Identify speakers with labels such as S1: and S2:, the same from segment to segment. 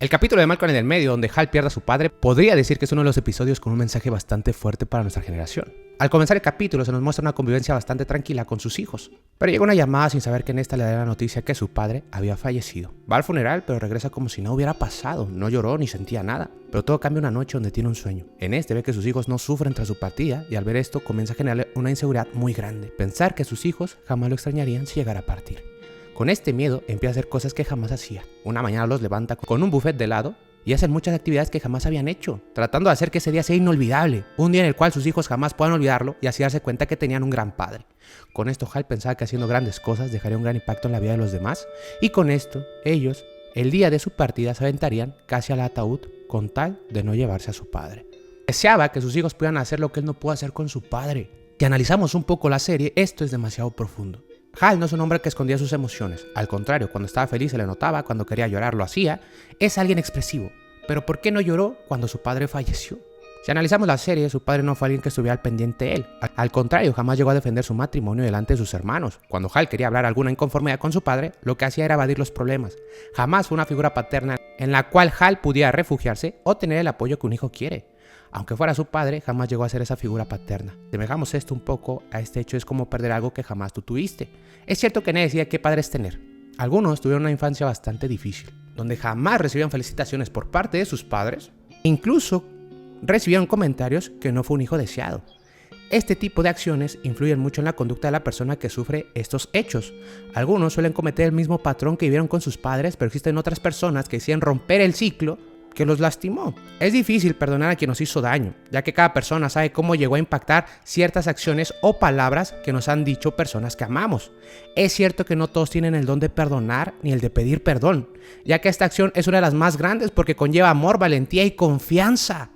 S1: El capítulo de Malcolm en el medio, donde Hal pierde a su padre, podría decir que es uno de los episodios con un mensaje bastante fuerte para nuestra generación. Al comenzar el capítulo se nos muestra una convivencia bastante tranquila con sus hijos, pero llega una llamada sin saber que en esta le da la noticia que su padre había fallecido. Va al funeral, pero regresa como si no hubiera pasado, no lloró ni sentía nada, pero todo cambia una noche donde tiene un sueño. En este ve que sus hijos no sufren tras su partida y al ver esto comienza a generarle una inseguridad muy grande, pensar que sus hijos jamás lo extrañarían si llegara a partir. Con este miedo empieza a hacer cosas que jamás hacía. Una mañana los levanta con un buffet de helado y hacen muchas actividades que jamás habían hecho, tratando de hacer que ese día sea inolvidable, un día en el cual sus hijos jamás puedan olvidarlo y así darse cuenta que tenían un gran padre. Con esto Hal pensaba que haciendo grandes cosas dejaría un gran impacto en la vida de los demás y con esto ellos, el día de su partida, se aventarían casi al ataúd con tal de no llevarse a su padre. Deseaba que sus hijos pudieran hacer lo que él no pudo hacer con su padre. Si analizamos un poco la serie, esto es demasiado profundo. Hal no es un hombre que escondía sus emociones, al contrario, cuando estaba feliz se le notaba, cuando quería llorar lo hacía, es alguien expresivo. Pero ¿por qué no lloró cuando su padre falleció? Si analizamos la serie, su padre no fue alguien que estuviera al pendiente de él. Al contrario, jamás llegó a defender su matrimonio delante de sus hermanos. Cuando Hal quería hablar alguna inconformidad con su padre, lo que hacía era evadir los problemas. Jamás fue una figura paterna en la cual Hal pudiera refugiarse o tener el apoyo que un hijo quiere. Aunque fuera su padre, jamás llegó a ser esa figura paterna. Semejamos esto un poco a este hecho, es como perder algo que jamás tú tuviste. Es cierto que nadie decide qué padres tener. Algunos tuvieron una infancia bastante difícil, donde jamás recibieron felicitaciones por parte de sus padres, incluso recibieron comentarios que no fue un hijo deseado. Este tipo de acciones influyen mucho en la conducta de la persona que sufre estos hechos. Algunos suelen cometer el mismo patrón que vivieron con sus padres, pero existen otras personas que deciden romper el ciclo que los lastimó. Es difícil perdonar a quien nos hizo daño, ya que cada persona sabe cómo llegó a impactar ciertas acciones o palabras que nos han dicho personas que amamos. Es cierto que no todos tienen el don de perdonar ni el de pedir perdón, ya que esta acción es una de las más grandes porque conlleva amor, valentía y confianza.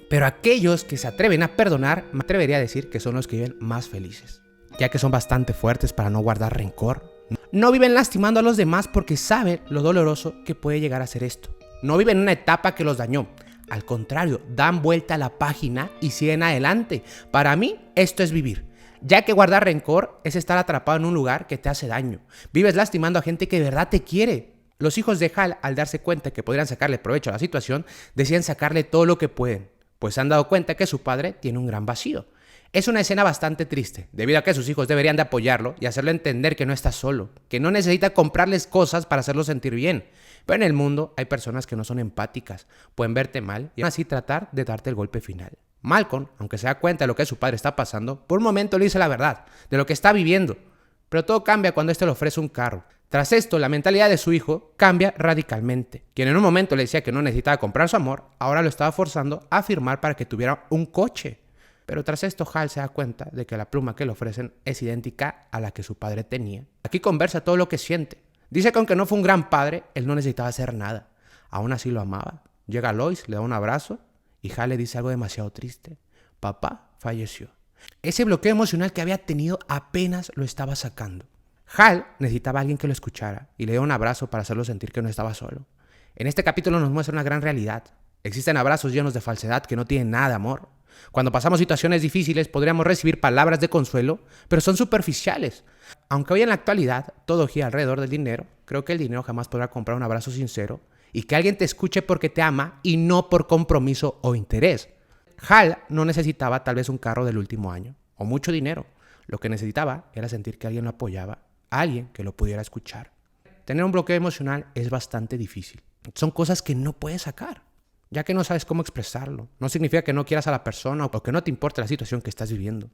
S1: Pero aquellos que se atreven a perdonar, me atrevería a decir que son los que viven más felices, ya que son bastante fuertes para no guardar rencor. No viven lastimando a los demás porque saben lo doloroso que puede llegar a ser esto. No viven una etapa que los dañó. Al contrario, dan vuelta a la página y siguen adelante. Para mí, esto es vivir. Ya que guardar rencor es estar atrapado en un lugar que te hace daño. Vives lastimando a gente que de verdad te quiere. Los hijos de Hal, al darse cuenta que podrían sacarle provecho a la situación, deciden sacarle todo lo que pueden, pues se han dado cuenta que su padre tiene un gran vacío. Es una escena bastante triste, debido a que sus hijos deberían de apoyarlo y hacerle entender que no está solo, que no necesita comprarles cosas para hacerlo sentir bien. Pero en el mundo hay personas que no son empáticas, pueden verte mal y así tratar de darte el golpe final. Malcolm, aunque se da cuenta de lo que su padre está pasando, por un momento le dice la verdad, de lo que está viviendo. Pero todo cambia cuando este le ofrece un carro. Tras esto, la mentalidad de su hijo cambia radicalmente. Quien en un momento le decía que no necesitaba comprar su amor, ahora lo estaba forzando a firmar para que tuviera un coche. Pero tras esto, Hal se da cuenta de que la pluma que le ofrecen es idéntica a la que su padre tenía. Aquí conversa todo lo que siente. Dice que aunque no fue un gran padre, él no necesitaba hacer nada. Aún así lo amaba. Llega Lois, le da un abrazo y Hal le dice algo demasiado triste. Papá falleció. Ese bloqueo emocional que había tenido apenas lo estaba sacando. Hal necesitaba a alguien que lo escuchara y le dio un abrazo para hacerlo sentir que no estaba solo. En este capítulo nos muestra una gran realidad. Existen abrazos llenos de falsedad que no tienen nada de amor. Cuando pasamos situaciones difíciles podríamos recibir palabras de consuelo, pero son superficiales. Aunque hoy en la actualidad todo gira alrededor del dinero, creo que el dinero jamás podrá comprar un abrazo sincero y que alguien te escuche porque te ama y no por compromiso o interés. Hal no necesitaba tal vez un carro del último año o mucho dinero. Lo que necesitaba era sentir que alguien lo apoyaba, alguien que lo pudiera escuchar. Tener un bloqueo emocional es bastante difícil. Son cosas que no puedes sacar, ya que no sabes cómo expresarlo. No significa que no quieras a la persona o que no te importe la situación que estás viviendo.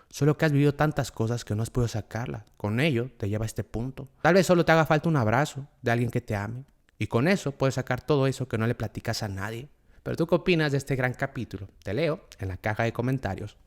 S1: Solo que has vivido tantas cosas que no has podido sacarlas. Con ello te lleva a este punto. Tal vez solo te haga falta un abrazo de alguien que te ame. Y con eso puedes sacar todo eso que no le platicas a nadie. Pero ¿tú qué opinas de este gran capítulo? Te leo en la caja de comentarios.